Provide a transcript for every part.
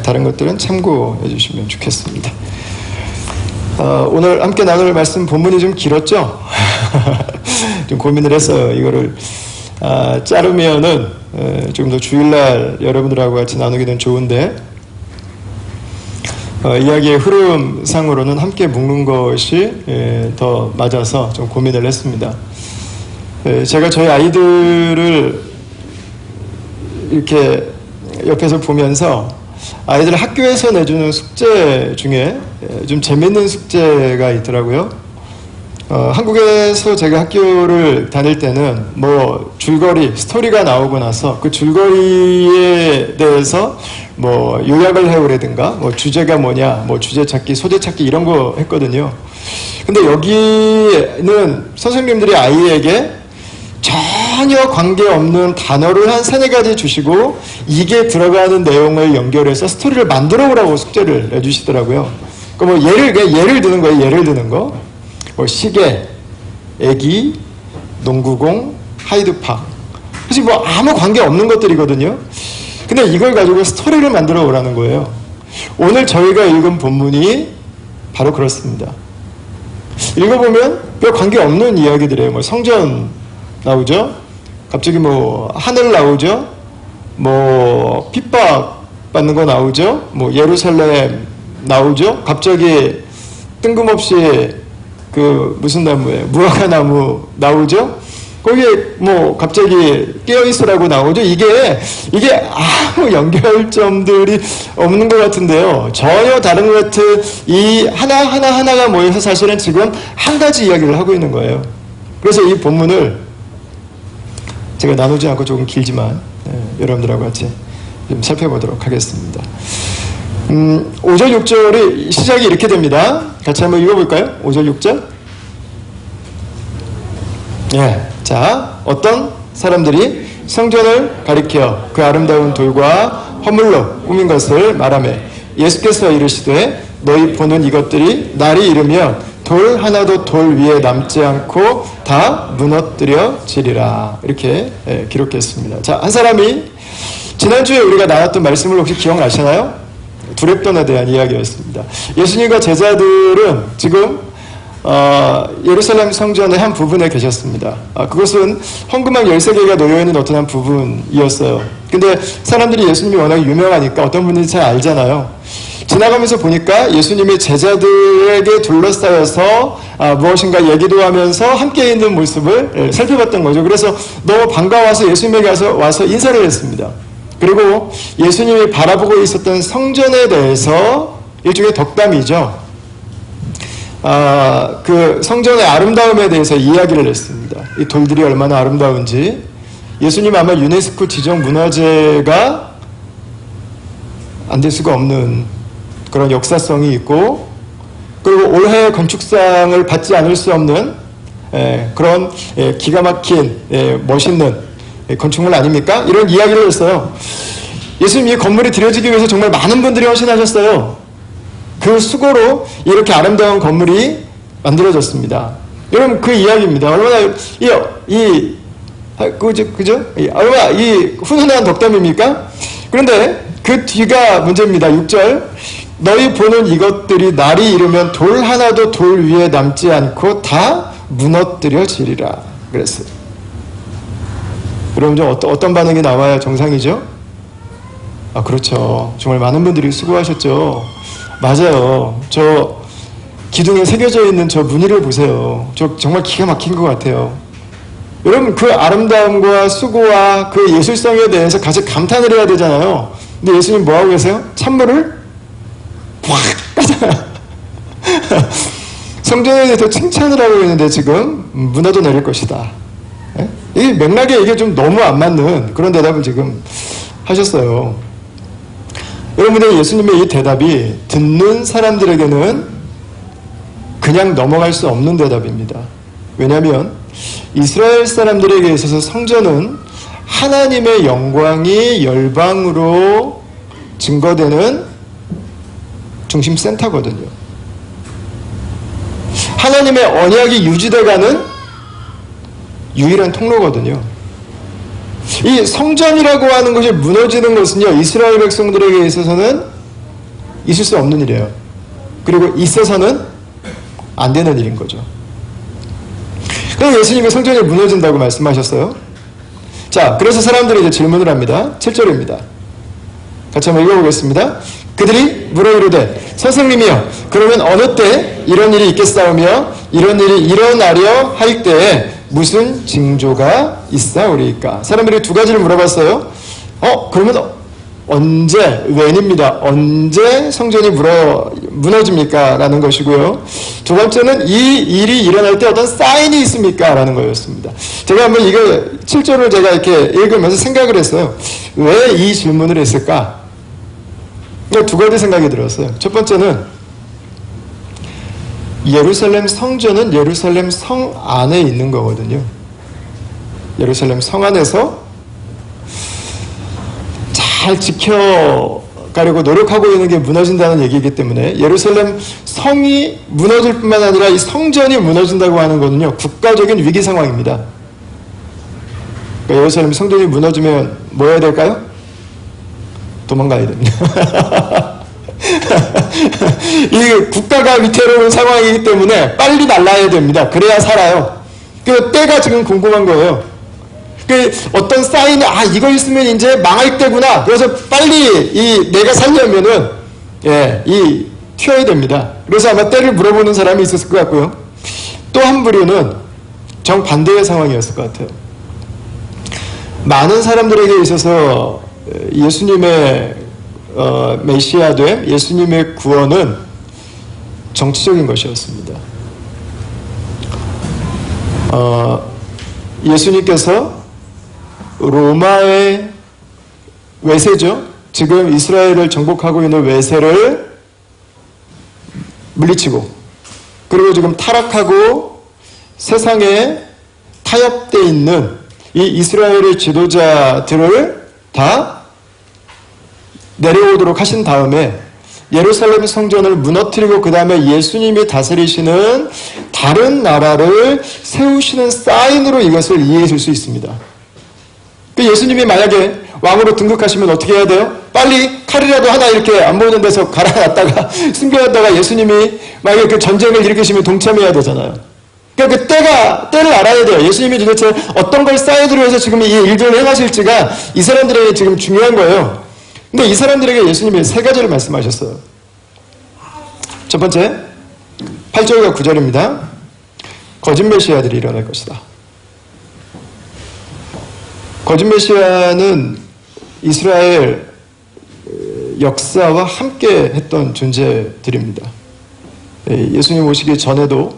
다른 것들은 참고해 주시면 좋겠습니다. 오늘 함께 나눌 말씀 본문이 좀 길었죠? 좀 고민을 했어요. 이거를 자르면은 조금 더 주일날 여러분들하고 같이 나누기는 좋은데 이야기의 흐름상으로는 함께 묶는 것이 더 맞아서 좀 고민을 했습니다. 제가 저희 아이들을 이렇게 옆에서 보면서 아이들 학교에서 내주는 숙제 중에 좀 재밌는 숙제가 있더라고요. 한국에서 제가 학교를 다닐 때는 뭐 줄거리, 스토리가 나오고 나서 그 줄거리에 대해서 뭐 요약을 해오라든가 뭐 주제가 뭐냐, 뭐 주제 찾기, 소재 찾기 이런 거 했거든요. 근데 여기는 선생님들이 아이에게 전혀 관계없는 단어를 한 3-4가지 주시고 이게 들어가는 내용을 연결해서 스토리를 만들어 오라고 숙제를 내주시더라고요. 뭐 예를 드는 거예요. 예를 드는 거. 뭐 시계, 애기, 농구공, 하이드팍. 사실 뭐 아무 관계 없는 것들이거든요. 근데 이걸 가지고 스토리를 만들어 오라는 거예요. 오늘 저희가 읽은 본문이 바로 그렇습니다. 읽어보면 별 관계 없는 이야기들이에요. 뭐 성전 나오죠? 갑자기 뭐 하늘 나오죠? 뭐 핍박 받는 거 나오죠? 뭐 예루살렘 나오죠? 갑자기 뜬금없이 그 무슨 나무예요? 무화과 나무 나오죠? 거기에 뭐 갑자기 깨어있으라고 나오죠? 이게 아무 연결점들이 없는 것 같은데요. 전혀 다른 것 같은 이 하나가 모여서 사실은 지금 한 가지 이야기를 하고 있는 거예요. 그래서 이 본문을 제가 나누지 않고 조금 길지만 여러분들하고 같이 좀 살펴보도록 하겠습니다. 5절 6절이 시작이 이렇게 됩니다. 같이 한번 읽어볼까요? 5절 6절. 자, 어떤 사람들이 성전을 가리켜 그 아름다운 돌과 허물로 꾸민 것을 말하며 예수께서 이르시되 너희 보는 이것들이 날이 이르면 돌 하나도 돌 위에 남지 않고 다 무너뜨려지리라. 이렇게 기록했습니다. 자, 한 사람이 지난주에 우리가 나눴던 말씀을 혹시 기억나시나요? 두렙돈에 대한 이야기였습니다. 예수님과 제자들은 지금 예루살렘 성전의 한 부분에 계셨습니다. 그것은 헌금막 13개가 놓여있는 어떤 한 부분이었어요. 근데 사람들이 예수님이 워낙 유명하니까 어떤 분인지 잘 알잖아요. 지나가면서 보니까 예수님이 제자들에게 둘러싸여서 무엇인가 얘기도 하면서 함께 있는 모습을 살펴봤던 거죠. 그래서 너무 반가워서 예수님에게 와서 인사를 했습니다. 그리고 예수님이 바라보고 있었던 성전에 대해서 일종의 덕담이죠. 그 성전의 아름다움에 대해서 이야기를 했습니다. 이 돌들이 얼마나 아름다운지. 예수님 아마 유네스코 지정 문화재가 안 될 수가 없는 그런 역사성이 있고, 그리고 올해 건축상을 받지 않을 수 없는 그런 기가 막힌 멋있는 건축물 아닙니까? 이런 이야기를 했어요. 예수님 이 건물이 들여지기 위해서 정말 많은 분들이 헌신하셨어요. 그 수고로 이렇게 아름다운 건물이 만들어졌습니다. 여러분 그 이야기입니다. 얼마나 그죠? 얼마나 이 훈훈한 덕담입니까? 그런데 그 뒤가 문제입니다. 6절. 너희 보는 이것들이 날이 이르면 돌 하나도 돌 위에 남지 않고 다 무너뜨려지리라. 그랬어요. 여러분 좀 어떤 반응이 나와야 정상이죠? 그렇죠. 정말 많은 분들이 수고하셨죠. 맞아요. 저 기둥에 새겨져 있는 저 무늬를 보세요. 저 정말 기가 막힌 것 같아요. 여러분 그 아름다움과 수고와 그 예술성에 대해서 같이 감탄을 해야 되잖아요. 근데 예수님 뭐하고 계세요? 찬물을 확 까잖아요. 성전에 대해서 칭찬을 하고 있는데 지금 문화도 내릴 것이다. 이 맥락에 이게 좀 너무 안 맞는 그런 대답을 지금 하셨어요. 여러분들 예수님의 이 대답이 듣는 사람들에게는 그냥 넘어갈 수 없는 대답입니다. 왜냐하면 이스라엘 사람들에게 있어서 성전은 하나님의 영광이 열방으로 증거되는 중심 센터거든요. 하나님의 언약이 유지돼가는 유일한 통로거든요. 이 성전이라고 하는 것이 무너지는 것은요, 이스라엘 백성들에게 있어서는 있을 수 없는 일이에요. 그리고 있어서는 안 되는 일인 거죠. 그래서 예수님이 성전이 무너진다고 말씀하셨어요. 자, 그래서 사람들이 이제 질문을 합니다. 7절입니다. 같이 한번 읽어보겠습니다. 그들이 물어 이르되 선생님이여, 그러면 어느 때 이런 일이 있겠사오며 이런 일이 일어나려 할 때에 무슨 징조가 있사오리까? 사람들이 두 가지를 물어봤어요. 그러면 언제, when입니다. 언제 성전이 무너집니까? 라는 것이고요. 두 번째는 이 일이 일어날 때 어떤 사인이 있습니까? 라는 거였습니다. 제가 한번 이거 7절을 제가 이렇게 읽으면서 생각을 했어요. 왜 이 질문을 했을까? 두 가지 생각이 들었어요. 첫 번째는 예루살렘 성전은 예루살렘 성 안에 있는 거거든요. 예루살렘 성 안에서 잘 지켜가려고 노력하고 있는 게 무너진다는 얘기이기 때문에 예루살렘 성이 무너질 뿐만 아니라 이 성전이 무너진다고 하는 거는요, 국가적인 위기 상황입니다. 그러니까 예루살렘 성전이 무너지면 뭐 해야 될까요? 도망가야 됩니다. 이 국가가 위태로운 상황이기 때문에 빨리 날라야 됩니다. 그래야 살아요. 그 때가 지금 궁금한 거예요. 그 어떤 사인이 이거 있으면 이제 망할 때구나. 그래서 빨리 내가 살려면은 튀어야 됩니다. 그래서 아마 때를 물어보는 사람이 있었을 것 같고요. 또 한 부류는 정반대의 상황이었을 것 같아요. 많은 사람들에게 있어서 예수님의 메시아됨, 예수님의 구원은 정치적인 것이었습니다. 예수님께서 로마의 외세죠. 지금 이스라엘을 정복하고 있는 외세를 물리치고, 그리고 지금 타락하고 세상에 타협되어 있는 이 이스라엘의 지도자들을 다 내려오도록 하신 다음에 예루살렘 성전을 무너뜨리고 그 다음에 예수님이 다스리시는 다른 나라를 세우시는 사인으로 이것을 이해해 줄 수 있습니다. 예수님이 만약에 왕으로 등극하시면 어떻게 해야 돼요? 빨리 칼이라도 하나 이렇게 안 보이는 데서 갈아놨다가 숨겨놨다가 예수님이 만약에 그 전쟁을 일으키시면 동참해야 되잖아요. 그러니까 그 때를 알아야 돼요. 예수님이 도대체 어떤 걸 사인으로 해서 지금 이 일들을 행하실지가 이 사람들에게 지금 중요한 거예요. 근데 이 사람들에게 예수님이 세 가지를 말씀하셨어요. 첫 번째, 8절과 9절입니다. 거짓 메시아들이 일어날 것이다. 거짓 메시아는 이스라엘 역사와 함께 했던 존재들입니다. 예수님 오시기 전에도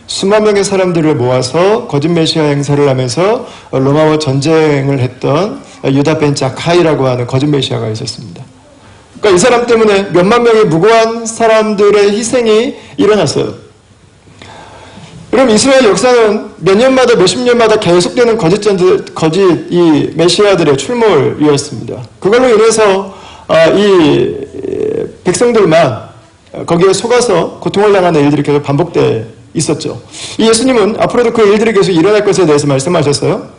수만 명의 사람들을 모아서 거짓 메시아 행사를 하면서 로마와 전쟁을 했던 유다 벤 자카이라고 하는 거짓 메시아가 있었습니다. 그러니까 이 사람 때문에 몇만 명의 무고한 사람들의 희생이 일어났어요. 그럼 이스라엘 역사는 몇 년마다 몇십 년마다 계속되는 거짓 이 메시아들의 출몰이었습니다. 그걸로 인해서 이 백성들만 거기에 속아서 고통을 당하는 일들이 계속 반복돼 있었죠. 이 예수님은 앞으로도 그 일들이 계속 일어날 것에 대해서 말씀하셨어요.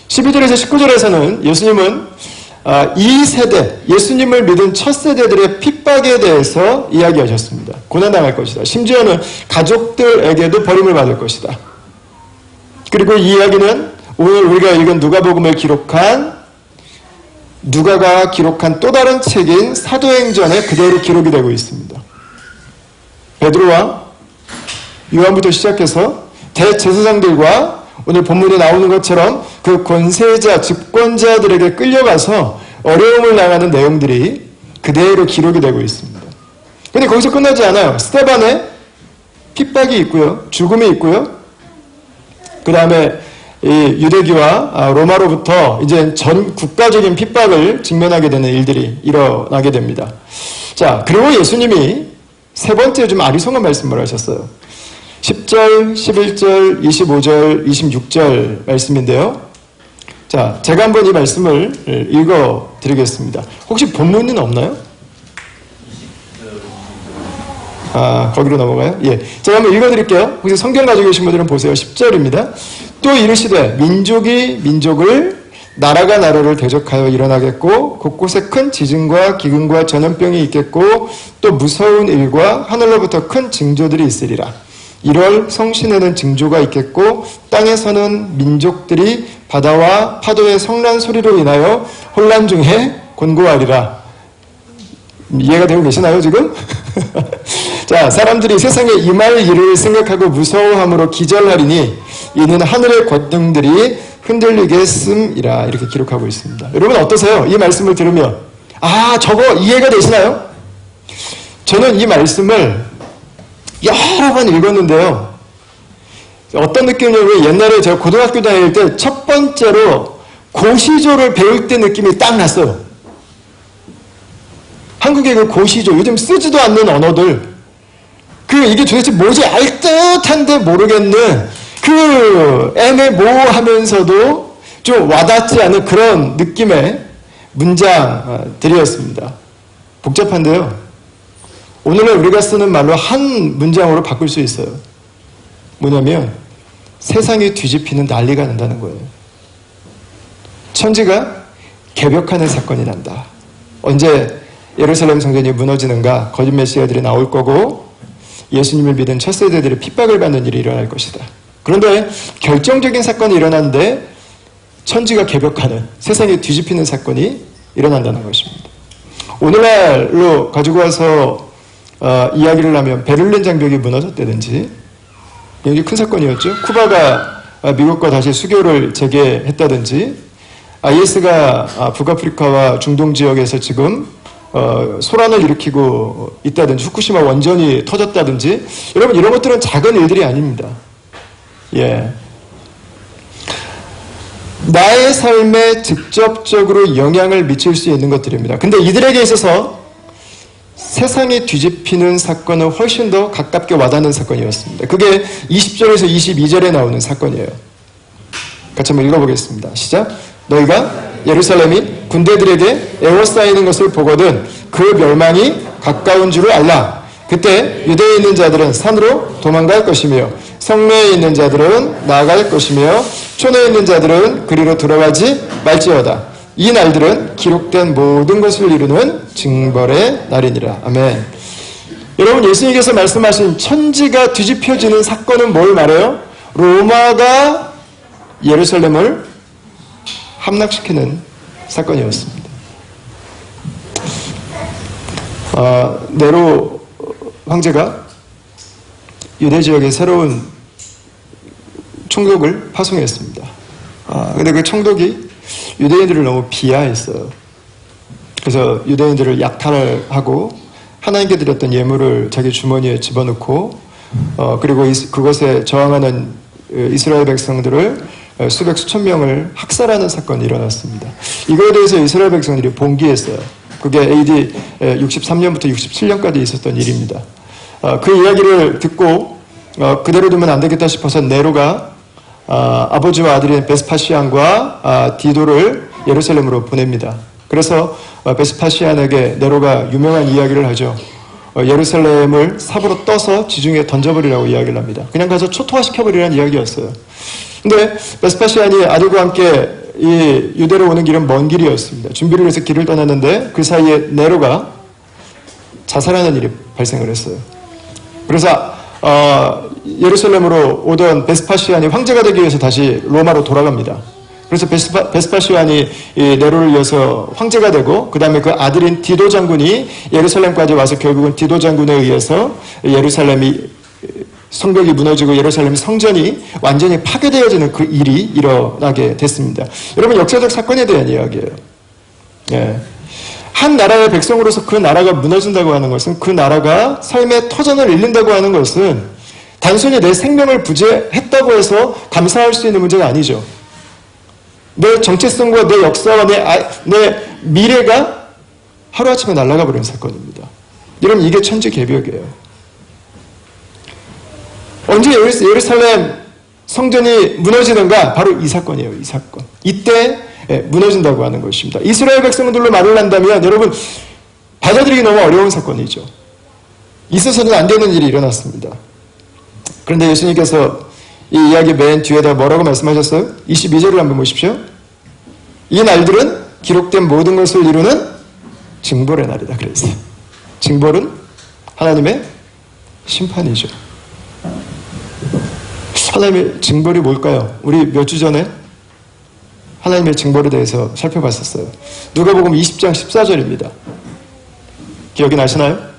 12절에서 19절에서는 예수님은 이 세대, 예수님을 믿은 첫 세대들의 핍박에 대해서 이야기하셨습니다. 고난당할 것이다. 심지어는 가족들에게도 버림을 받을 것이다. 그리고 이 이야기는 오늘 우리가 읽은 누가복음을 누가가 기록한 또 다른 책인 사도행전에 그대로 기록이 되고 있습니다. 베드로와 요한부터 시작해서 대제사장들과 오늘 본문에 나오는 것처럼 그 권세자, 집권자들에게 끌려가서 어려움을 당하는 내용들이 그대로 기록이 되고 있습니다. 그런데 거기서 끝나지 않아요. 스데반의 핍박이 있고요. 죽음이 있고요. 그 다음에 유대기와 로마로부터 이제 전 국가적인 핍박을 직면하게 되는 일들이 일어나게 됩니다. 자, 그리고 예수님이 세 번째 좀 아리송한 말씀을 하셨어요. 10절, 11절, 25절, 26절 말씀인데요. 자, 제가 한번 이 말씀을 읽어 드리겠습니다. 혹시 본문은 없나요? 거기로 넘어가요? 예. 제가 한번 읽어 드릴게요. 혹시 성경 가지고 계신 분들은 보세요. 10절입니다. 또 이르시되 민족이 민족을 나라가 나라를 대적하여 일어나겠고 곳곳에 큰 지진과 기근과 전염병이 있겠고 또 무서운 일과 하늘로부터 큰 징조들이 있으리라. 1월 성신에는 징조가 있겠고 땅에서는 민족들이 바다와 파도의 성난 소리로 인하여 혼란 중에 곤고하리라. 이해가 되고 계시나요 지금? 자, 사람들이 세상에 임할 일을 생각하고 무서워함으로 기절하리니 이는 하늘의 권능들이 흔들리겠음이라. 이렇게 기록하고 있습니다. 여러분 어떠세요? 이 말씀을 들으면 저거 이해가 되시나요? 저는 이 말씀을 여러 번 읽었는데요. 어떤 느낌이냐면 옛날에 제가 고등학교 다닐 때 첫 번째로 고시조를 배울 때 느낌이 딱 났어요. 한국의 그 고시조, 요즘 쓰지도 않는 언어들, 이게 도대체 뭐지 알 듯한데 모르겠는 그 애매모호하면서도 좀 와닿지 않은 그런 느낌의 문장들이었습니다. 복잡한데요. 오늘날 우리가 쓰는 말로 한 문장으로 바꿀 수 있어요. 뭐냐면 세상이 뒤집히는 난리가 난다는 거예요. 천지가 개벽하는 사건이 난다. 언제 예루살렘 성전이 무너지는가? 거짓 메시아들이 나올 거고 예수님을 믿은 첫 세대들이 핍박을 받는 일이 일어날 것이다. 그런데 결정적인 사건이 일어났는데 천지가 개벽하는, 세상이 뒤집히는 사건이 일어난다는 것입니다. 오늘날로 가지고 와서 이야기를 하면 베를린 장벽이 무너졌다든지, 굉장히 큰 사건이었죠. 쿠바가 미국과 다시 수교를 재개했다든지, IS가 북아프리카와 중동 지역에서 지금 소란을 일으키고 있다든지, 후쿠시마 원전이 터졌다든지, 여러분 이런 것들은 작은 일들이 아닙니다. 예. 나의 삶에 직접적으로 영향을 미칠 수 있는 것들입니다. 근데 이들에게 있어서 세상이 뒤집히는 사건은 훨씬 더 가깝게 와닿는 사건이었습니다. 그게 20절에서 22절에 나오는 사건이에요. 같이 한번 읽어보겠습니다. 시작. 너희가 예루살렘이 군대들에게 에워싸이는 것을 보거든 그 멸망이 가까운 줄을 알라. 그때 유대에 있는 자들은 산으로 도망갈 것이며 성내에 있는 자들은 나아갈 것이며 촌에 있는 자들은 그리로 들어가지 말지어다. 이 날들은 기록된 모든 것을 이루는 징벌의 날이니라. 아멘. 여러분, 예수님께서 말씀하신 천지가 뒤집혀지는 사건은 뭘 말해요? 로마가 예루살렘을 함락시키는 사건이었습니다. 네로 황제가 유대 지역에 새로운 총독을 파송했습니다. 근데 그 총독이 유대인들을 너무 비하했어요. 그래서 유대인들을 약탈을 하고 하나님께 드렸던 예물을 자기 주머니에 집어넣고 그리고 그것에 저항하는 이스라엘 백성들을 수백 수천 명을 학살하는 사건이 일어났습니다. 이거에 대해서 이스라엘 백성들이 봉기했어요. 그게 AD 63년부터 67년까지 있었던 일입니다. 그 이야기를 듣고 그대로 두면 안 되겠다 싶어서 네로가 아버지와 아들인 베스파시안과 디도를 예루살렘으로 보냅니다. 그래서 베스파시안에게 네로가 유명한 이야기를 하죠. 예루살렘을 삽으로 떠서 지중해에 던져버리라고 이야기를 합니다. 그냥 가서 초토화시켜버리라는 이야기였어요. 근데 베스파시안이 아들과 함께 이 유대로 오는 길은 먼 길이었습니다. 준비를 해서 길을 떠났는데 그 사이에 네로가 자살하는 일이 발생을 했어요. 그래서 예루살렘으로 오던 베스파시안이 황제가 되기 위해서 다시 로마로 돌아갑니다. 그래서 베스파시안이 이 네로를 이어서 황제가 되고 그 다음에 그 아들인 디도 장군이 예루살렘까지 와서 결국은 디도 장군에 의해서 예루살렘이 성벽이 무너지고 예루살렘 성전이 완전히 파괴되어지는 그 일이 일어나게 됐습니다. 여러분, 역사적 사건에 대한 이야기예요. 예. 한 나라의 백성으로서 그 나라가 무너진다고 하는 것은, 그 나라가 삶의 터전을 잃는다고 하는 것은 단순히 내 생명을 부재했다고 해서 감사할 수 있는 문제가 아니죠. 내 정체성과 내 역사와 내 미래가 하루아침에 날아가 버리는 사건입니다. 여러분, 이게 천지개벽이에요. 언제 예루살렘 성전이 무너지는가? 바로 이 사건이에요. 이 사건. 이때 무너진다고 하는 것입니다. 이스라엘 백성들로 말을 한다면 여러분, 받아들이기 너무 어려운 사건이죠. 있어서는 안 되는 일이 일어났습니다. 그런데 예수님께서 이 이야기 맨 뒤에다 뭐라고 말씀하셨어요? 22절을 한번 보십시오. 이 날들은 기록된 모든 것을 이루는 징벌의 날이다 그랬어요. 징벌은 하나님의 심판이죠. 하나님의 징벌이 뭘까요? 우리 몇 주 전에 하나님의 징벌에 대해서 살펴봤었어요. 누가복음 20장 14절입니다. 기억이 나시나요?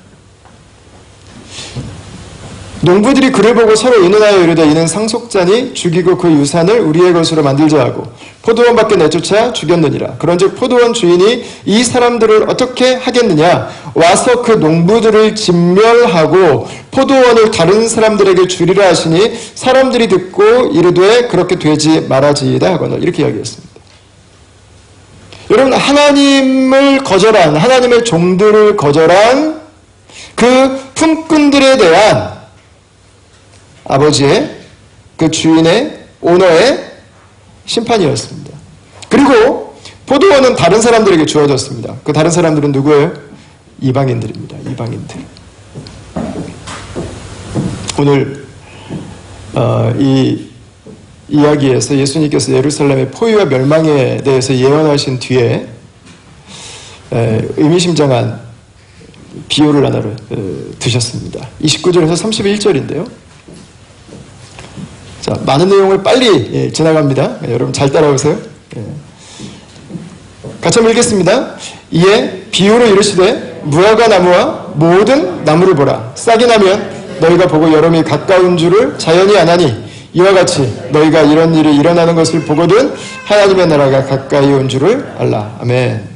농부들이 그를 보고 서로 의논하여 이르되 이는 상속자니 죽이고 그 유산을 우리의 것으로 만들자 하고 포도원 밖에 내쫓아 죽였느니라. 그런즉 포도원 주인이 이 사람들을 어떻게 하겠느냐? 와서 그 농부들을 진멸하고 포도원을 다른 사람들에게 주리라 하시니 사람들이 듣고 이르되 그렇게 되지 말아지이다 하거늘. 이렇게 이야기했습니다. 여러분, 하나님을 거절한, 하나님의 종들을 거절한 그 품꾼들에 대한 아버지의, 그 주인의, 오너의 심판이었습니다. 그리고 포도원은 다른 사람들에게 주어졌습니다. 그 다른 사람들은 누구예요? 이방인들입니다. 이방인들. 오늘 이 이야기에서 예수님께서 예루살렘의 포위와 멸망에 대해서 예언하신 뒤에 의미심장한 비유를 하나를 드셨습니다. 29절에서 31절인데요. 자, 많은 내용을 빨리 지나갑니다. 여러분 잘 따라오세요. 같이 한번 읽겠습니다. 이에 비유로 이르시되 무화과 나무와 모든 나무를 보라. 싹이 나면 너희가 보고 여름이 가까운 줄을 자연히 아나니 이와 같이 너희가 이런 일이 일어나는 것을 보거든 하나님의 나라가 가까이 온 줄을 알라. 아멘.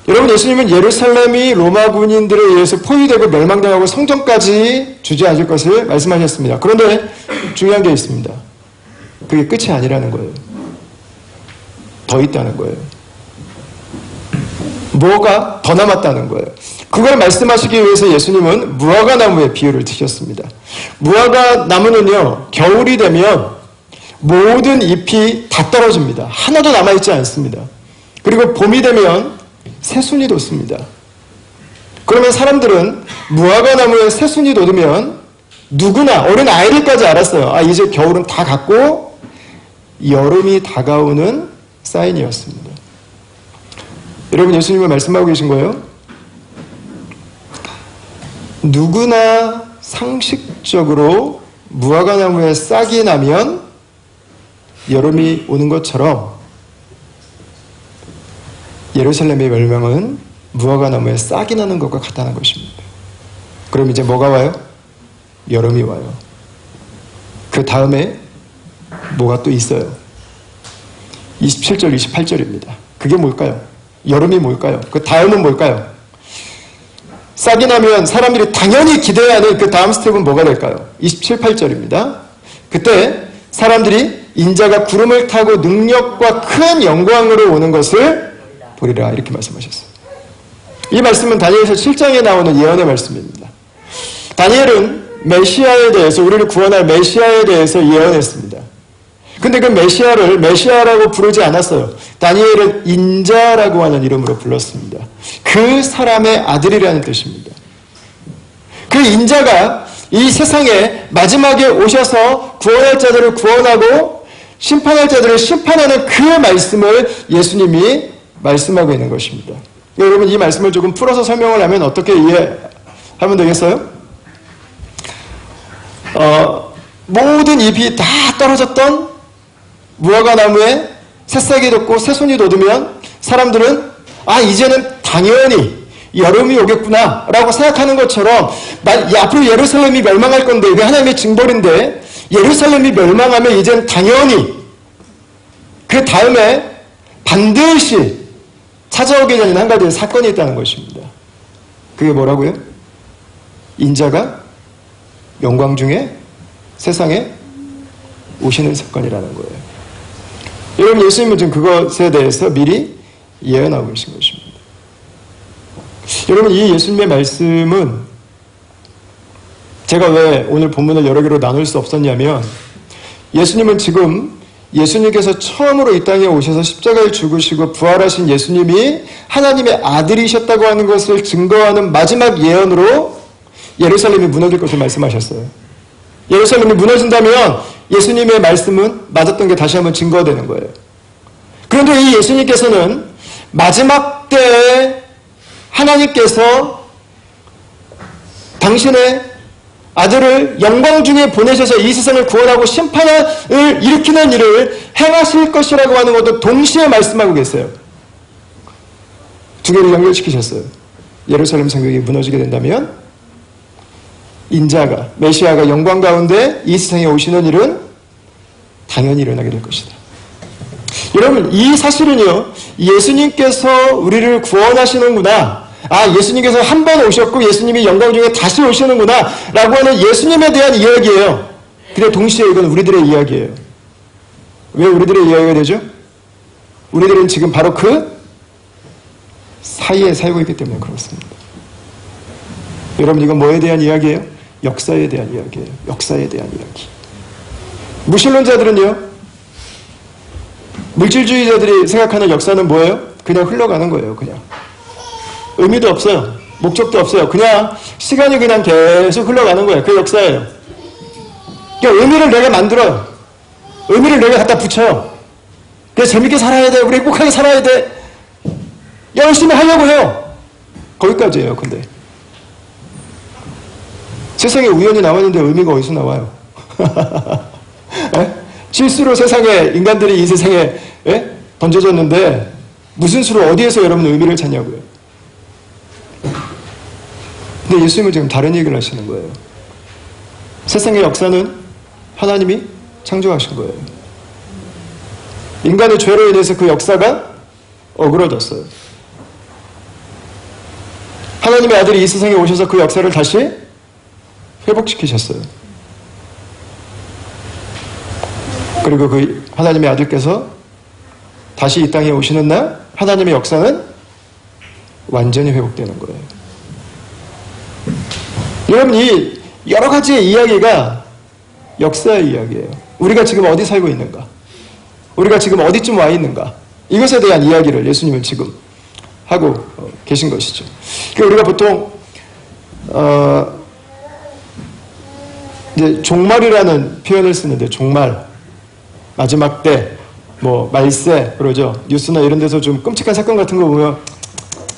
여러분, 예수님은 예루살렘이 로마 군인들에 의해서 포위되고 멸망당하고 성전까지 주저앉을 것을 말씀하셨습니다. 그런데 중요한 게 있습니다. 그게 끝이 아니라는 거예요. 더 있다는 거예요. 뭐가 더 남았다는 거예요. 그걸 말씀하시기 위해서 예수님은 무화과 나무의 비유를 드셨습니다. 무화과 나무는요, 겨울이 되면 모든 잎이 다 떨어집니다. 하나도 남아있지 않습니다. 그리고 봄이 되면 새순이 돋습니다. 그러면 사람들은 무화과 나무에 새순이 돋으면 누구나 어린 아이들까지 알았어요. 아, 이제 겨울은 다 갔고 여름이 다가오는 사인이었습니다. 여러분, 예수님은 말씀하고 계신 거예요. 누구나 상식적으로 무화과 나무에 싹이 나면 여름이 오는 것처럼 예루살렘의 멸망은 무화과 나무에 싹이 나는 것과 같다는 것입니다. 그럼 이제 뭐가 와요? 여름이 와요. 그 다음에 뭐가 또 있어요? 27절, 28절입니다. 그게 뭘까요? 여름이 뭘까요? 그 다음은 뭘까요? 싹이 나면 사람들이 당연히 기대하는 그 다음 스텝은 뭐가 될까요? 27, 8절입니다. 그때 사람들이 인자가 구름을 타고 능력과 큰 영광으로 오는 것을 보리라. 이렇게 말씀하셨어요. 이 말씀은 다니엘서 7장에 나오는 예언의 말씀입니다. 다니엘은 메시아에 대해서, 우리를 구원할 메시아에 대해서 예언했습니다. 근데 그 메시아를 메시아라고 부르지 않았어요. 다니엘은 인자라고 하는 이름으로 불렀습니다. 그 사람의 아들이라는 뜻입니다. 그 인자가 이 세상에 마지막에 오셔서 구원할 자들을 구원하고 심판할 자들을 심판하는 그 말씀을 예수님이 말씀하고 있는 것입니다. 여러분, 이 말씀을 조금 풀어서 설명을 하면 어떻게 이해하면 되겠어요? 모든 잎이 다 떨어졌던 무화과 나무에 새싹이 돋고 새순이 돋으면 사람들은 이제는 당연히 여름이 오겠구나 라고 생각하는 것처럼 앞으로 예루살렘이 멸망할 건데, 이게 하나님의 징벌인데 예루살렘이 멸망하면 이제는 당연히 그 다음에 반드시 찾아오게 되는 한 가지의 사건이 있다는 것입니다. 그게 뭐라고요? 인자가 영광 중에 세상에 오시는 사건이라는 거예요. 여러분, 예수님은 지금 그것에 대해서 미리 예언하고 계신 것입니다. 여러분, 이 예수님의 말씀은 제가 왜 오늘 본문을 여러 개로 나눌 수 없었냐면, 예수님은 지금 예수님께서 처음으로 이 땅에 오셔서 십자가에 죽으시고 부활하신 예수님이 하나님의 아들이셨다고 하는 것을 증거하는 마지막 예언으로 예루살렘이 무너질 것을 말씀하셨어요. 예루살렘이 무너진다면 예수님의 말씀은 맞았던 게 다시 한번 증거되는 거예요. 그런데 이 예수님께서는 마지막 때에 하나님께서 당신의 아들을 영광 중에 보내셔서 이 세상을 구원하고 심판을 일으키는 일을 행하실 것이라고 하는 것도 동시에 말씀하고 계세요. 두 개를 연결시키셨어요. 예루살렘 성벽이 무너지게 된다면 인자가, 메시아가 영광 가운데 이 세상에 오시는 일은 당연히 일어나게 될 것이다. 여러분, 이 사실은요, 예수님께서 우리를 구원하시는구나, 예수님께서 한 번 오셨고 예수님이 영광 중에 다시 오시는구나 라고 하는 예수님에 대한 이야기예요. 근데 동시에 이건 우리들의 이야기예요. 왜 우리들의 이야기가 되죠? 우리들은 지금 바로 그 사이에 살고 있기 때문에 그렇습니다. 여러분, 이건 뭐에 대한 이야기예요? 역사에 대한 이야기예요. 역사에 대한 이야기. 무신론자들은요, 물질주의자들이 생각하는 역사는 뭐예요? 그냥 흘러가는 거예요. 그냥 의미도 없어요. 목적도 없어요. 그냥 시간이 그냥 계속 흘러가는 거예요. 그 역사예요. 그러니까 의미를 내가 만들어요. 의미를 내가 갖다 붙여요. 그래서 재밌게 살아야 돼. 우리 행복하게 살아야 돼. 열심히 하려고 해요. 거기까지예요. 근데 세상에 우연히 나왔는데 의미가 어디서 나와요? 실수로 세상에 인간들이 이 세상에 던져졌는데 무슨 수로 어디에서 여러분 의미를 찾냐고요. 근데 예수님은 지금 다른 얘기를 하시는 거예요. 세상의 역사는 하나님이 창조하신 거예요. 인간의 죄로 인해서 그 역사가 어그러졌어요. 하나님의 아들이 이 세상에 오셔서 그 역사를 다시 회복시키셨어요. 그리고 그 하나님의 아들께서 다시 이 땅에 오시는 날 하나님의 역사는 완전히 회복되는 거예요. 여러분, 이 여러 가지의 이야기가 역사의 이야기예요. 우리가 지금 어디 살고 있는가? 우리가 지금 어디쯤 와 있는가? 이것에 대한 이야기를 예수님은 지금 하고 계신 것이죠. 그러니까 우리가 보통 이제 종말이라는 표현을 쓰는데, 종말, 마지막 때, 말세 그러죠. 뉴스나 이런 데서 좀 끔찍한 사건 같은 거 보면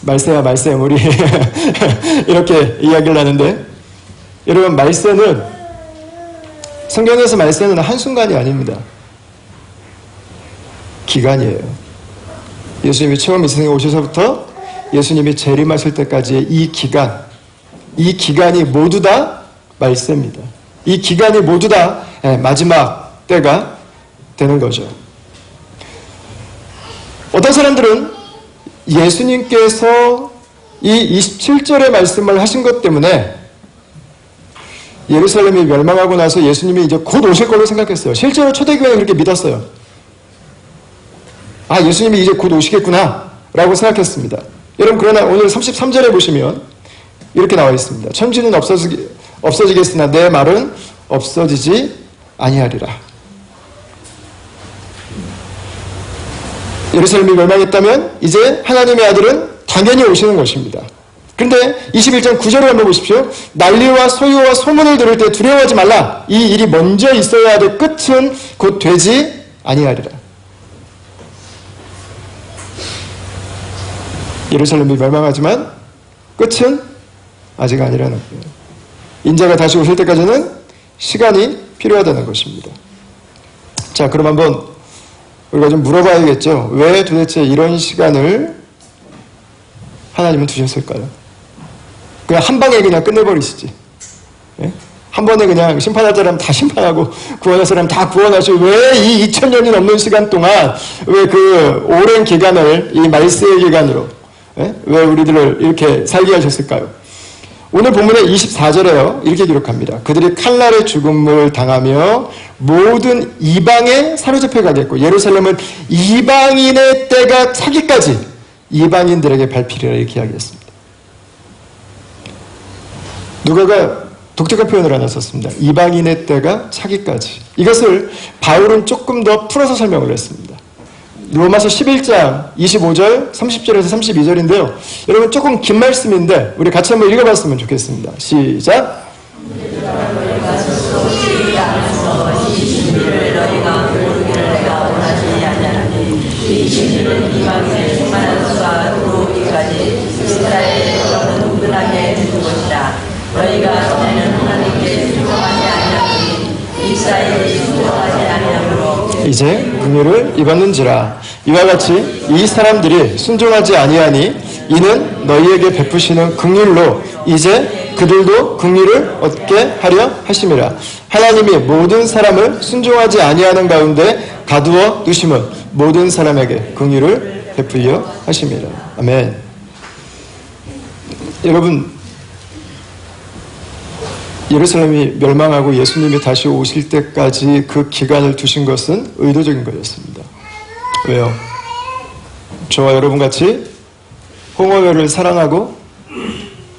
말세야 말세 우리 이렇게 이야기를 하는데, 여러분, 말세는, 성경에서 말세는 한순간이 아닙니다. 기간이에요. 예수님이 처음 이 세상에 오셔서부터 예수님이 재림하실 때까지의 이 기간이 모두 다 말세입니다. 이 기간이 모두 다 마지막 때가 되는 거죠. 어떤 사람들은 예수님께서 이 27절의 말씀을 하신 것 때문에 예루살렘이 멸망하고 나서 예수님이 이제 곧 오실 걸로 생각했어요. 실제로 초대교회는 그렇게 믿었어요. 예수님이 이제 곧 오시겠구나 라고 생각했습니다. 여러분, 그러나 오늘 33절에 보시면 이렇게 나와 있습니다. 천지는 없어지겠으나 내 말은 없어지지 아니하리라. 예루살렘이 멸망했다면 이제 하나님의 아들은 당연히 오시는 것입니다. 그런데 21장 9절을 한번 보십시오. 난리와 소유와 소문을 들을 때 두려워하지 말라. 이 일이 먼저 있어야 할 끝은 곧 되지 아니하리라. 예루살렘이 멸망하지만 끝은 아직 아니라는 거예요. 인자가 다시 오실 때까지는 시간이 필요하다는 것입니다. 자, 그럼 한번 우리가 좀 물어봐야겠죠. 왜 도대체 이런 시간을 하나님은 두셨을까요? 그냥 한 방에 그냥 끝내버리시지. 예? 한 번에 그냥 심판할 사람 다 심판하고 구원할 사람 다 구원하시고, 왜 이 2000년이 넘는 시간 동안 왜 그 오랜 기간을 이 말세의 기간으로 왜 우리들을 이렇게 살게 하셨을까요? 오늘 본문의 24절에요. 이렇게 기록합니다. 그들이 칼날의 죽음을 당하며 모든 이방에 사로잡혀 가겠고 예루살렘은 이방인의 때가 차기까지 이방인들에게 밟히리라 이렇게 이야기했습니다. 누가가 독특한 표현을 하나 썼습니다. 이방인의 때가 차기까지. 이것을 바울은 조금 더 풀어서 설명을 했습니다. 로마서 11장 25절, 30절에서 32절인데요. 여러분, 조금 긴 말씀인데 우리 같이 한번 읽어봤으면 좋겠습니다. 시작! 너희가 전에는 하나님께 순종하지 아니하니 이스라엘이 순종하지 아니하므로 이제 긍휼을 입었는지라. 이와 같이 이 사람들이 순종하지 아니하니 이는 너희에게 베푸시는 긍휼로 이제 그들도 긍휼을 얻게 하려 하심이라. 하나님이 모든 사람을 순종하지 아니하는 가운데 가두어 두심은 모든 사람에게 긍휼을 베풀려 하심이라. 아멘. 여러분, 예루살렘이 멸망하고 예수님이 다시 오실 때까지 그 기간을 두신 것은 의도적인 거였습니다. 왜요? 저와 여러분 같이 홍어회를 사랑하고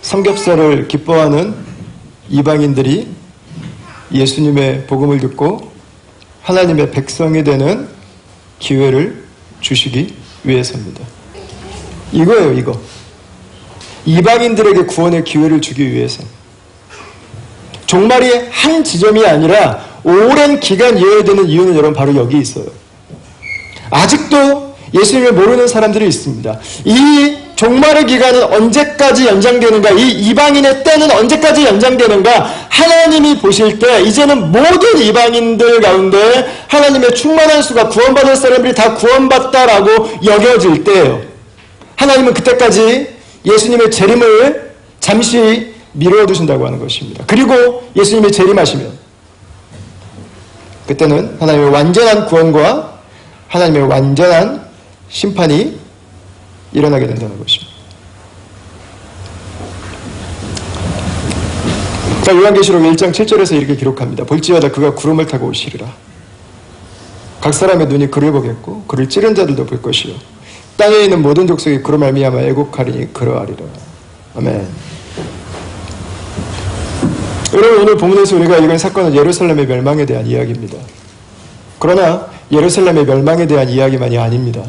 삼겹살을 기뻐하는 이방인들이 예수님의 복음을 듣고 하나님의 백성이 되는 기회를 주시기 위해서입니다. 이거예요, 이거. 이방인들에게 구원의 기회를 주기 위해서. 종말이 한 지점이 아니라 오랜 기간 이어야 되는 이유는 여러분 바로 여기 있어요. 아직도 예수님을 모르는 사람들이 있습니다. 이 종말의 기간은 언제까지 연장되는가? 이 이방인의 때는 언제까지 연장되는가? 하나님이 보실 때 이제는 모든 이방인들 가운데 하나님의 충만한 수가 구원받을 사람들이 다 구원받다라고 여겨질 때예요. 하나님은 그때까지 예수님의 재림을 잠시 미뤄두신다고 하는 것입니다. 그리고 예수님이 재림하시면 그때는 하나님의 완전한 구원과 하나님의 완전한 심판이 일어나게 된다는 것입니다. 자, 요한계시록 1장 7절에서 이렇게 기록합니다. 볼지어다 그가 구름을 타고 오시리라. 각 사람의 눈이 그를 보겠고 그를 찌른 자들도 볼 것이요 땅에 있는 모든 족속이 그로 말미암아 애곡하리니 그러하리라. 아멘. 여러분, 오늘 본문에서 우리가 읽은 사건은 예루살렘의 멸망에 대한 이야기입니다. 그러나 예루살렘의 멸망에 대한 이야기만이 아닙니다.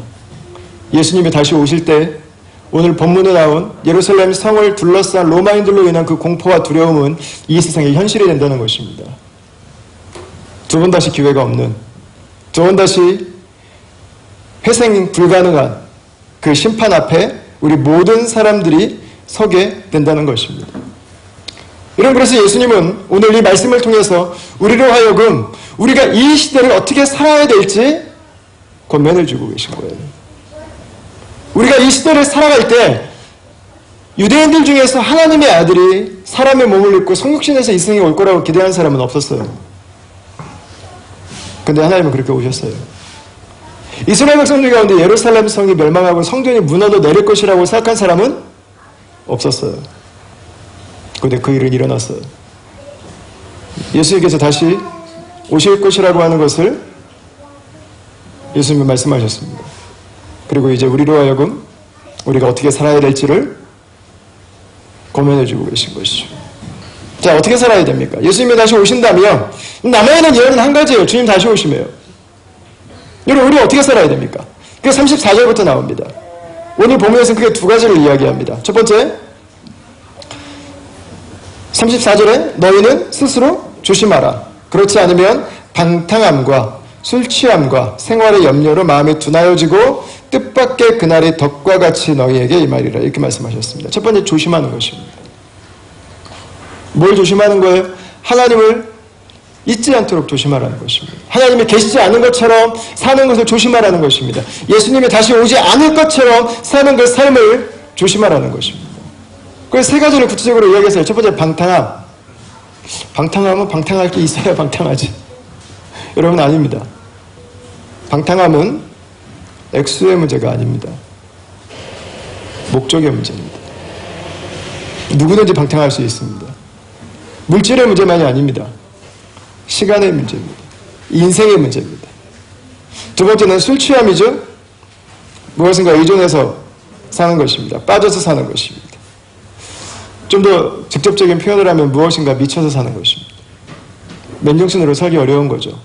예수님이 다시 오실 때 오늘 본문에 나온 예루살렘 성을 둘러싼 로마인들로 인한 그 공포와 두려움은 이 세상의 현실이 된다는 것입니다. 두 번 다시 기회가 없는, 두 번 다시 회생 불가능한 그 심판 앞에 우리 모든 사람들이 서게 된다는 것입니다. 여러분, 그래서 예수님은 오늘 이 말씀을 통해서 우리로 하여금 우리가 이 시대를 어떻게 살아야 될지 권면을 주고 계신 거예요. 우리가 이 시대를 살아갈 때 유대인들 중에서 하나님의 아들이 사람의 몸을 입고 성육신에서 이 세상에 올 거라고 기대하는 사람은 없었어요. 근데 하나님은 그렇게 오셨어요. 이스라엘 백성들 가운데 예루살렘 성이 멸망하고 성전이 무너져 내릴 것이라고 생각한 사람은 없었어요. 그런데 그 일은 일어났어요. 예수님께서 다시 오실 것이라고 하는 것을 예수님은 말씀하셨습니다. 그리고 이제 우리로 하여금 우리가 어떻게 살아야 될지를 고민해주고 계신 것이죠. 자, 어떻게 살아야 됩니까? 예수님이 다시 오신다면 남아있는 예언은 한 가지예요. 주님 다시 오시며요. 여러분, 우리 어떻게 살아야 됩니까? 그게 34절부터 나옵니다. 오늘 본문에서는 크게 두 가지를 이야기합니다. 첫 번째, 34절에 너희는 스스로 조심하라. 그렇지 않으면 방탕함과 술 취함과 생활의 염려로 마음이 둔하여지고 뜻밖의 그날이 덕과 같이 너희에게 임하리라. 이렇게 말씀하셨습니다. 첫 번째, 조심하는 것입니다. 뭘 조심하는 거예요? 하나님을 잊지 않도록 조심하라는 것입니다. 하나님이 계시지 않은 것처럼 사는 것을 조심하라는 것입니다. 예수님이 다시 오지 않을 것처럼 사는 그 삶을 조심하라는 것입니다. 그래서 세 가지를 구체적으로 이야기했어요. 첫 번째, 방탕함. 방탕함은 방탕할 게 있어야 방탕하지. 여러분, 아닙니다. 방탕함은 액수의 문제가 아닙니다. 목적의 문제입니다. 누구든지 방탕할 수 있습니다. 물질의 문제만이 아닙니다. 시간의 문제입니다. 인생의 문제입니다. 두 번째는 술 취함이죠. 무엇인가 의존해서 사는 것입니다. 빠져서 사는 것입니다. 좀 더 직접적인 표현을 하면 무엇인가 미쳐서 사는 것입니다. 맨정신으로 살기 어려운 거죠.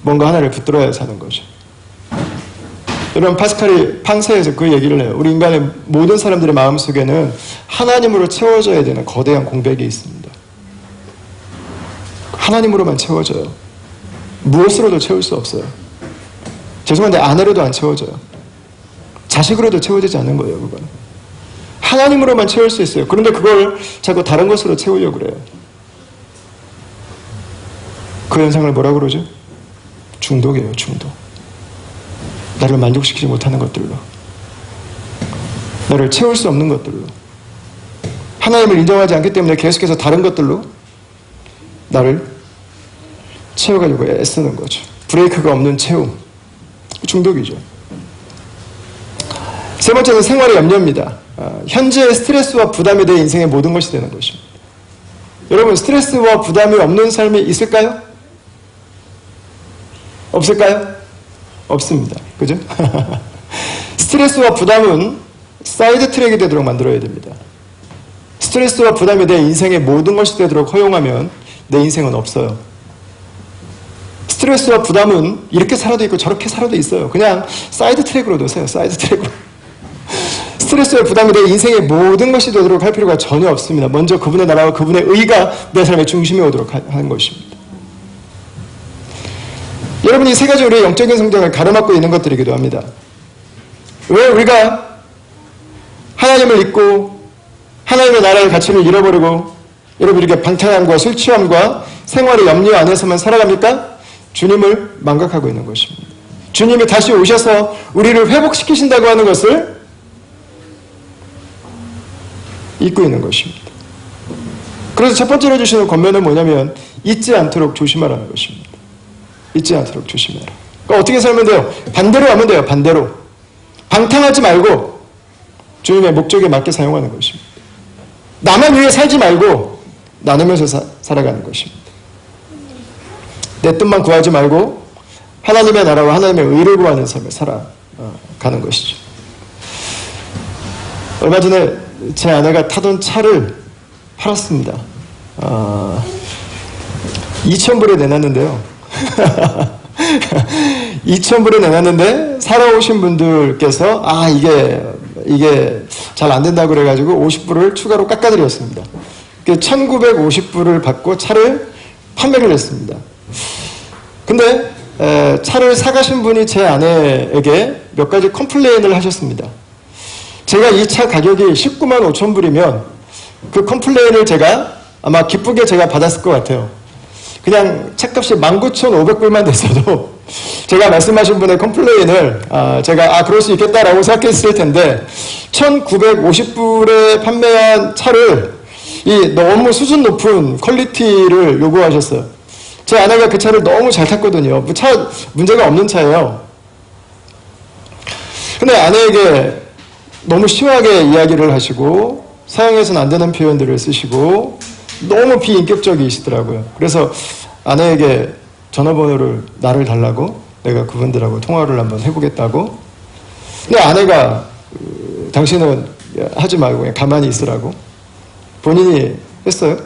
뭔가 하나를 붙들어야 사는 거죠. 여러분, 파스칼이 판세에서 그 얘기를 해요. 우리 인간의 모든 사람들의 마음속에는 하나님으로 채워져야 되는 거대한 공백이 있습니다. 하나님으로만 채워져요. 무엇으로도 채울 수 없어요. 죄송한데 아내로도 안 채워져요. 자식으로도 채워지지 않는 거예요. 그건 하나님으로만 채울 수 있어요. 그런데 그걸 자꾸 다른 것으로 채우려고 그래요. 그 현상을 뭐라고 그러죠? 중독이에요, 중독. 나를 만족시키지 못하는 것들로, 나를 채울 수 없는 것들로, 하나님을 인정하지 않기 때문에 계속해서 다른 것들로 나를 채워가려고 애쓰는 거죠. 브레이크가 없는 채움. 중독이죠. 세 번째는 생활의 염려입니다. 현재의 스트레스와 부담에 대해 인생의 모든 것이 되는 것입니다. 여러분, 스트레스와 부담이 없는 삶이 있을까요? 없을까요? 없습니다. 그죠? 스트레스와 부담은 사이드 트랙이 되도록 만들어야 됩니다. 스트레스와 부담에 대해 인생의 모든 것이 되도록 허용하면 내 인생은 없어요. 스트레스와 부담은 이렇게 살아도 있고 저렇게 살아도 있어요. 그냥 사이드 트랙으로 놓으세요. 사이드 트랙으로. 스트레스와 부담에 대해 인생의 모든 것이 되도록 할 필요가 전혀 없습니다. 먼저 그분의 나라와 그분의 의가 내 삶의 중심에 오도록 하는 것입니다. 여러분, 이 세 가지 우리의 영적인 성장을 가로막고 있는 것들이기도 합니다. 왜 우리가 하나님을 잊고 하나님의 나라의 가치를 잃어버리고 여러분 이렇게 방탕함과 술 취함과 생활의 염려 안에서만 살아갑니까? 주님을 망각하고 있는 것입니다. 주님이 다시 오셔서 우리를 회복시키신다고 하는 것을 잊고 있는 것입니다. 그래서 첫 번째로 주시는 권면은 뭐냐면 잊지 않도록 조심하라는 것입니다. 잊지 않도록 조심해라. 그러니까 어떻게 살면 돼요? 반대로 하면 돼요. 반대로. 방탕하지 말고 주님의 목적에 맞게 사용하는 것입니다. 나만 위해 살지 말고 나누면서 살아가는 것입니다. 내 뜻만 구하지 말고 하나님의 나라와 하나님의 의를 구하는 삶을 살아가는 것이죠. 얼마 전에 제 아내가 타던 차를 팔았습니다. 2,000불에 내놨는데요. 2,000불에 내놨는데 사러 오신 분들께서 이게 잘 안 된다고 그래가지고 50불을 추가로 깎아드렸습니다. 1,950불을 받고 차를 판매를 했습니다. 근데 차를 사가신 분이 제 아내에게 몇 가지 컴플레인을 하셨습니다. 제가 이 차 가격이 19만 5천 불이면 그 컴플레인을 제가 아마 기쁘게 제가 받았을 것 같아요. 그냥 차값이 19,500불만 됐어도 제가 말씀하신 분의 컴플레인을 제가 그럴 수 있겠다라고 생각했을 텐데 1,950불에 판매한 차를 이 너무 수준 높은 퀄리티를 요구하셨어요. 제 아내가 그 차를 너무 잘 탔거든요. 차 문제가 없는 차예요. 근데 아내에게 너무 심하게 이야기를 하시고 사용해서는 안 되는 표현들을 쓰시고 너무 비인격적이시더라고요. 그래서 아내에게 전화번호를 나를 달라고 내가 그분들하고 통화를 한번 해보겠다고. 근데 아내가 당신은 하지 말고 그냥 가만히 있으라고 본인이 했어요.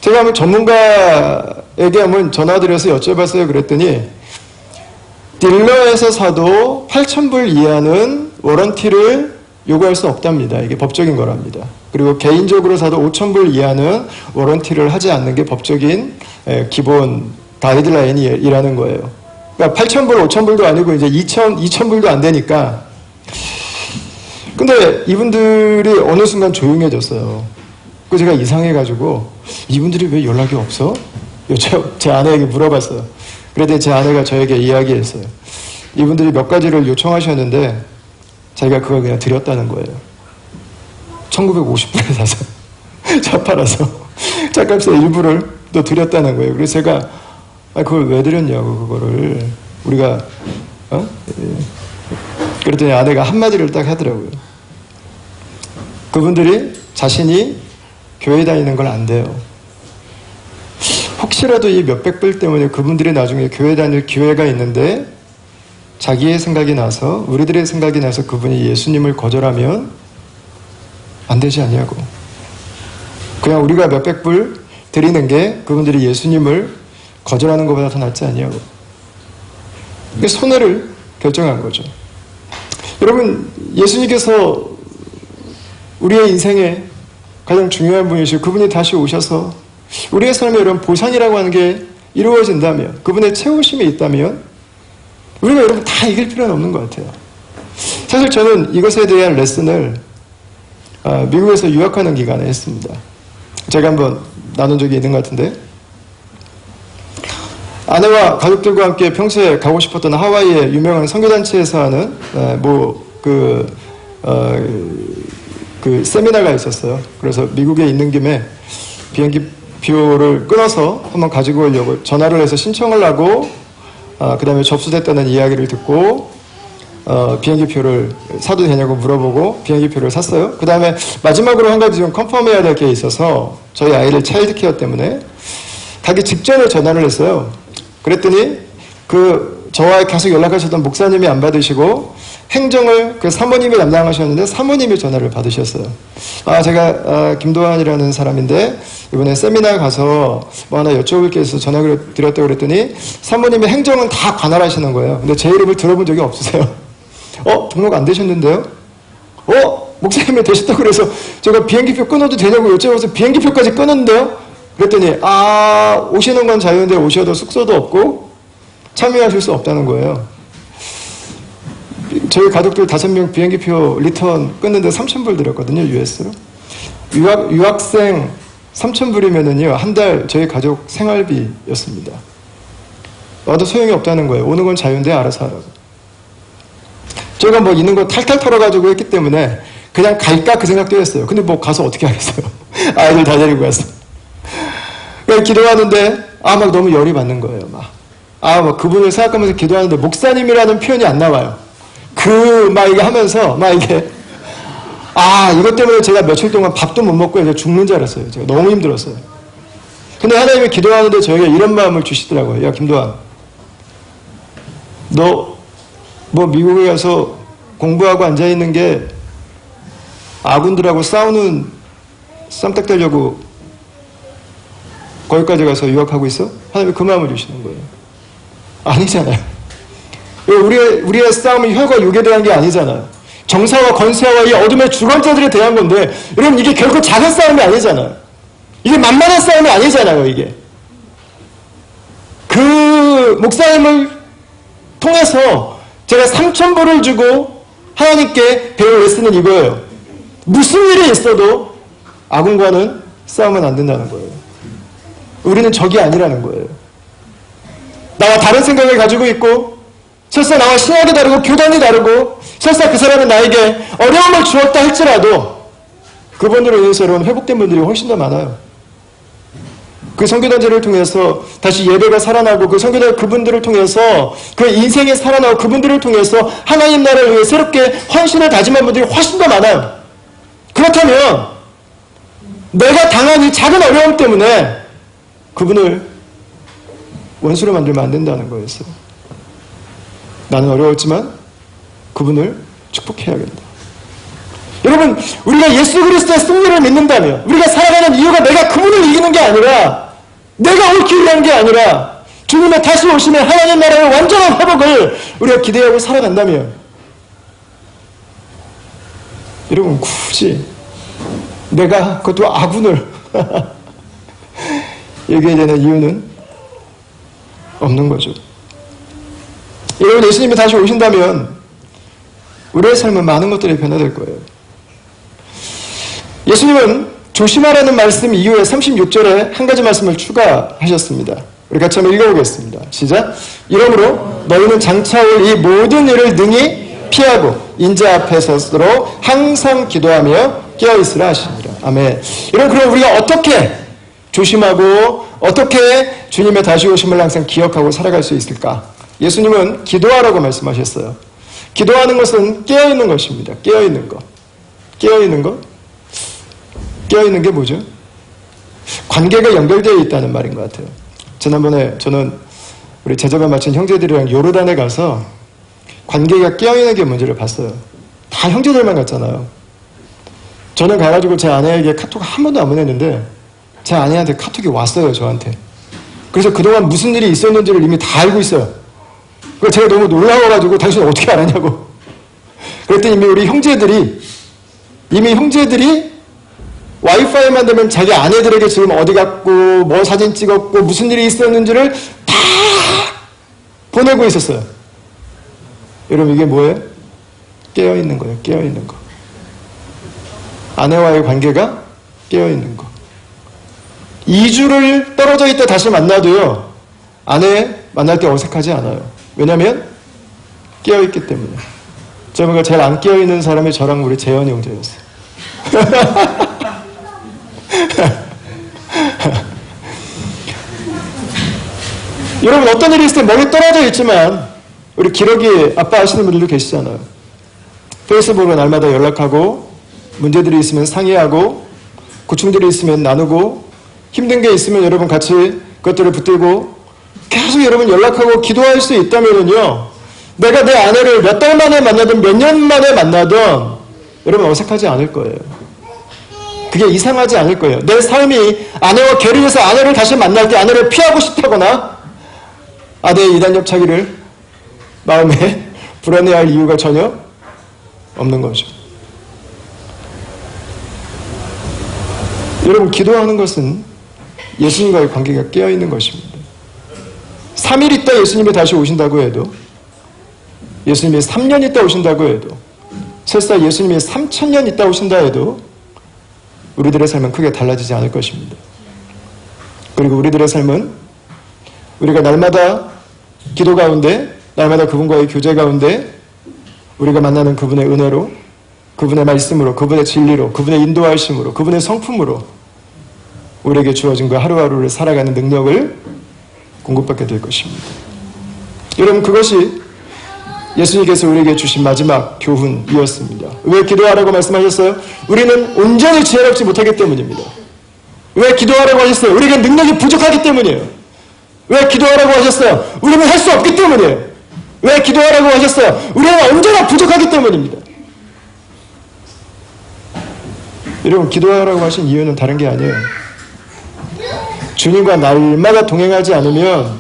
제가 한번 전문가에게 한번 전화드려서 여쭤봤어요. 그랬더니 딜러에서 사도 8,000불 이하는 워런티를 요구할 수 없답니다. 이게 법적인 거랍니다. 그리고 개인적으로 사도 5,000불 이하는 워런티를 하지 않는 게 법적인 기본 가이드라인이라는 거예요. 그러니까 8,000불, 5,000불도 아니고 이제 2,000불도 안 되니까. 근데 이분들이 어느 순간 조용해졌어요. 그 제가 이상해가지고 이분들이 왜 연락이 없어? 제 아내에게 물어봤어요. 그랬더니 제 아내가 저에게 이야기했어요. 이분들이 몇 가지를 요청하셨는데 자기가 그걸 그냥 드렸다는 거예요. 1,950불에 사서 차 팔아서 차값의 일부를 또 드렸다는 거예요. 그래서 제가 그걸 왜 드렸냐고 그거를 우리가 그랬더니 아내가 한마디를 딱 하더라고요. 그분들이 자신이 교회 다니는 걸 안 돼요. 혹시라도 이 몇백 불 때문에 그분들이 나중에 교회 다닐 기회가 있는데 자기의 생각이 나서 우리들의 생각이 나서 그분이 예수님을 거절하면 안 되지 않냐고. 그냥 우리가 몇백 불 드리는 게 그분들이 예수님을 거절하는 것보다 더 낫지 않냐고. 이게 손해를 결정한 거죠. 여러분, 예수님께서 우리의 인생에 가장 중요한 분이시고 그분이 다시 오셔서 우리의 삶에 이런 보상이라고 하는 게 이루어진다면, 그분의 채우심이 있다면 우리가 여러분 다 이길 필요는 없는 것 같아요. 사실 저는 이것에 대한 레슨을 미국에서 유학하는 기간에 했습니다. 제가 한번 나눈 적이 있는 것 같은데, 아내와 가족들과 함께 평소에 가고 싶었던 하와이의 유명한 선교단체에서 하는 그 세미나가 있었어요. 그래서 미국에 있는 김에 비행기 표를 끊어서 한번 가지고 오려고 전화를 해서 신청을 하고, 그 다음에 접수됐다는 이야기를 듣고, 비행기 표를 사도 되냐고 물어보고 비행기 표를 샀어요. 그 다음에 마지막으로 한 가지 좀 컨펌해야 될 게 있어서 저희 아이를 차일드 케어 때문에 가기 직전에 전화를 했어요. 그랬더니 저와 계속 연락하셨던 목사님이 안 받으시고 행정을 사모님이 담당하셨는데 사모님이 전화를 받으셨어요. 제가 김도환이라는 사람인데 이번에 세미나 가서 뭐 하나 여쭤볼 게 있어서 전화를 드렸다고 그랬더니 사모님이 행정은 다 관할하시는 거예요. 근데 제 이름을 들어본 적이 없으세요. 등록 안 되셨는데요? 목사님이 되셨다고 그래서 제가 비행기표 끊어도 되냐고 여쭤봐서 비행기표까지 끊었는데요? 그랬더니 오시는 건 자유인데 오셔도 숙소도 없고 참여하실 수 없다는 거예요. 저희 가족들 5명 비행기표 리턴 끊는데 3,000불 들었거든요, US로. 유학생 3,000불이면은요, 한 달 저희 가족 생활비였습니다. 와도 소용이 없다는 거예요. 오는 건 자유인데 알아서 하라고. 저희가 뭐 있는 거 탈탈 털어가지고 했기 때문에 그냥 갈까 그 생각도 했어요. 근데 뭐 가서 어떻게 하겠어요. 아이들 다 데리고 갔어. 그냥 기도하는데 막 너무 열이 받는 거예요. 막 그분을 생각하면서 기도하는데 목사님이라는 표현이 안 나와요. 이게 하면서 이게 이것 때문에 제가 며칠 동안 밥도 못 먹고 이제 죽는 줄 알았어요. 제가 너무 힘들었어요. 근데 하나님이 기도하는데 저에게 이런 마음을 주시더라고요. 야, 김도환, 너 미국에 가서 공부하고 앉아있는 게 아군들하고 싸우는 쌈딱 되려고 거기까지 가서 유학하고 있어? 하나님이 그 마음을 주시는 거예요. 아니잖아요. 우리의 싸움은 혈과 육에 대한 게 아니잖아요. 정사와 권세와 이 어둠의 주관자들에 대한 건데, 여러분 이게 결코 작은 싸움이 아니잖아요. 이게 만만한 싸움이 아니잖아요, 이게. 그 목사님을 통해서 제가 3,000불을 주고 하나님께 배울 레슨은 이거예요. 무슨 일이 있어도 아군과는 싸우면 안 된다는 거예요. 우리는 적이 아니라는 거예요. 나와 다른 생각을 가지고 있고 설사 나와 신학이 다르고 교단이 다르고 설사 그 사람은 나에게 어려움을 주었다 할지라도 그분으로 인해서 여러분 회복된 분들이 훨씬 더 많아요. 그 선교단체를 통해서 다시 예배가 살아나고 그 선교단 그분들을 통해서 그 인생이 살아나고 그분들을 통해서 하나님 나라를 위해 새롭게 헌신을 다짐한 분들이 훨씬 더 많아요. 그렇다면 내가 당한 이 작은 어려움 때문에 그분을 원수로 만들면 안 된다는 거였어요. 나는 어려웠지만 그분을 축복해야겠다. 여러분, 우리가 예수 그리스도의 승리를 믿는다면 우리가 살아가는 이유가 내가 그분을 이기는 게 아니라 내가 옳기 위한 게 아니라 주님의 다시 오시면 하나님 나라의 완전한 회복을 우리가 기대하고 살아간다면 여러분 굳이 내가 그것도 아군을 얘기해야 되는 이유는 없는 거죠. 여러분 예수님이 다시 오신다면 우리의 삶은 많은 것들이 변화될 거예요. 예수님은 조심하라는 말씀 이후에 36절에 한 가지 말씀을 추가하셨습니다. 우리 같이 한번 읽어보겠습니다. 시작. 이러므로 너희는 장차 올 이 모든 일을 능히 피하고 인자 앞에 서도록 항상 기도하며 깨어있으라 하시니라. 아멘. 여러분 그럼 우리가 어떻게 조심하고 어떻게 주님의 다시 오심을 항상 기억하고 살아갈 수 있을까? 예수님은 기도하라고 말씀하셨어요. 기도하는 것은 깨어있는 것입니다. 깨어있는 것. 깨어있는 것? 깨어있는 게 뭐죠? 관계가 연결되어 있다는 말인 것 같아요. 지난번에 저는 우리 제자가 마친 형제들이랑 요르단에 가서 관계가 깨어있는 게 뭔지를 봤어요. 다 형제들만 갔잖아요. 저는 가가지고 제 아내에게 카톡 한 번도 안 보냈는데 제 아내한테 카톡이 왔어요, 저한테. 그래서 그동안 무슨 일이 있었는지를 이미 다 알고 있어요. 그래서 제가 너무 놀라워가지고 당신 어떻게 알았냐고. 그랬더니 이미 형제들이 와이파이만 되면 자기 아내들에게 지금 어디 갔고 뭐 사진 찍었고 무슨 일이 있었는지를 다 보내고 있었어요. 여러분 이게 뭐예요? 깨어있는 거예요. 깨어있는 거. 아내와의 관계가 깨어있는 것. 2주를 떨어져 있다 다시 만나도요, 아내 만날 때 어색하지 않아요. 왜냐하면 깨어있기 때문에. 제가 제일 안 깨어있는 사람이 저랑 우리 재현이 형제였어요. 여러분, 어떤 일이 있을 때 머리 떨어져 있지만 우리 기러기 아빠 하시는 분들도 계시잖아요. 페이스북으로 날마다 연락하고, 문제들이 있으면 상의하고, 고충들이 있으면 나누고, 힘든 게 있으면 여러분 같이 그것들을 붙들고 계속 여러분 연락하고 기도할 수 있다면요, 내가 내 아내를 몇 달 만에 만나든 몇 년 만에 만나든 여러분 어색하지 않을 거예요. 그게 이상하지 않을 거예요. 내 삶이 아내와 괴리해서 아내를 다시 만날 때 아내를 피하고 싶다거나 아내의 이단협차기를 마음에 불안해할 이유가 전혀 없는 거죠. 여러분, 기도하는 것은 예수님과의 관계가 깨어있는 것입니다. 3일 있다 예수님이 다시 오신다고 해도, 예수님이 3년 있다 오신다고 해도, 설사 예수님이 3000년 있다 오신다 해도 우리들의 삶은 크게 달라지지 않을 것입니다. 그리고 우리들의 삶은 우리가 날마다 기도 가운데, 날마다 그분과의 교제 가운데 우리가 만나는 그분의 은혜로, 그분의 말씀으로, 그분의 진리로, 그분의 인도하심으로, 그분의 성품으로 우리에게 주어진 그 하루하루를 살아가는 능력을 공급받게 될 것입니다. 여러분, 그것이 예수님께서 우리에게 주신 마지막 교훈이었습니다. 왜 기도하라고 말씀하셨어요? 우리는 온전히 지혜롭지 못하기 때문입니다. 왜 기도하라고 하셨어요? 우리에게 능력이 부족하기 때문이에요. 왜 기도하라고 하셨어요? 우리는 할 수 없기 때문이에요. 왜 기도하라고 하셨어요? 우리는 언제나 부족하기 때문입니다. 여러분, 기도하라고 하신 이유는 다른 게 아니에요. 주님과 날마다 동행하지 않으면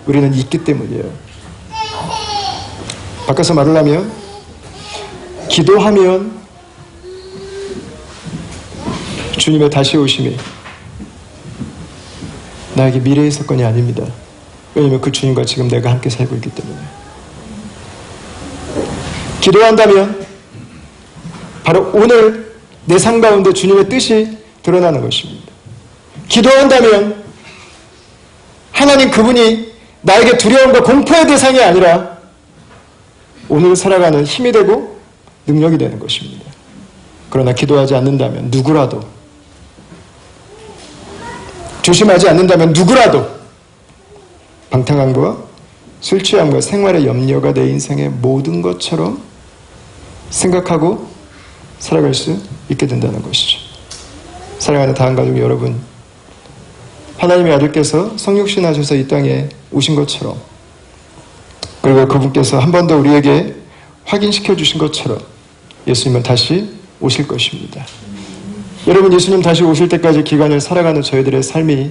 우리는 있기 때문이에요. 바꿔서 말을 하면, 기도하면 주님의 다시 오심이 나에게 미래의 사건이 아닙니다. 왜냐하면 그 주님과 지금 내가 함께 살고 있기 때문에. 기도한다면 바로 오늘 내 삶 가운데 주님의 뜻이 드러나는 것입니다. 기도한다면 하나님 그분이 나에게 두려움과 공포의 대상이 아니라 오늘 살아가는 힘이 되고 능력이 되는 것입니다. 그러나 기도하지 않는다면 누구라도, 조심하지 않는다면 누구라도 방탕함과 술 취함과 생활의 염려가 내 인생의 모든 것처럼 생각하고 살아갈 수 있게 된다는 것이죠. 사랑하는 다한가족 여러분, 하나님의 아들께서 성육신하셔서 이 땅에 오신 것처럼, 그리고 그분께서 한 번 더 우리에게 확인시켜 주신 것처럼 예수님은 다시 오실 것입니다. 여러분, 예수님 다시 오실 때까지 기간을 살아가는 저희들의 삶이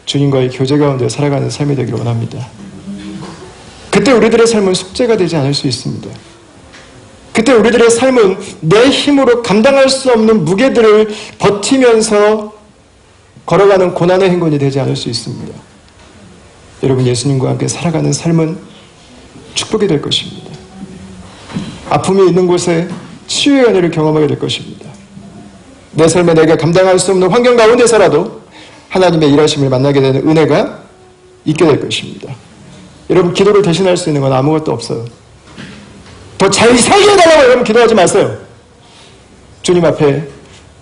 주님과의 교제 가운데 살아가는 삶이 되기를 원합니다. 그때 우리들의 삶은 숙제가 되지 않을 수 있습니다. 그때 우리들의 삶은 내 힘으로 감당할 수 없는 무게들을 버티면서 걸어가는 고난의 행군이 되지 않을 수 있습니다. 여러분, 예수님과 함께 살아가는 삶은 축복이 될 것입니다. 아픔이 있는 곳에 치유의 은혜를 경험하게 될 것입니다. 내 삶에 내가 감당할 수 없는 환경 가운데서라도 하나님의 일하심을 만나게 되는 은혜가 있게 될 것입니다. 여러분, 기도를 대신할 수 있는 건 아무것도 없어요. 더 잘 살게 해달라고 여러분 기도하지 마세요. 주님 앞에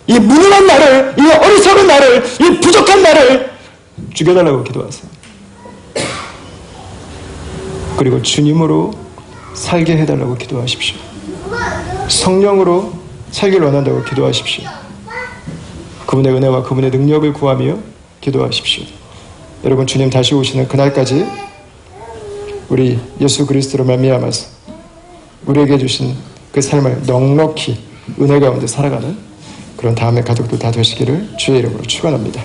이 무능한 나를, 이 어리석은 나를, 이 부족한 나를 죽여달라고 기도하세요. 그리고 주님으로 살게 해달라고 기도하십시오. 성령으로 살기를 원한다고 기도하십시오. 그분의 은혜와 그분의 능력을 구하며 기도하십시오. 여러분, 주님 다시 오시는 그날까지 우리 예수 그리스도로 말미암아서 우리에게 주신 그 삶을 넉넉히 은혜 가운데 살아가는 그런 다음의 가족들 다 되시기를 주의 이름으로 축원합니다.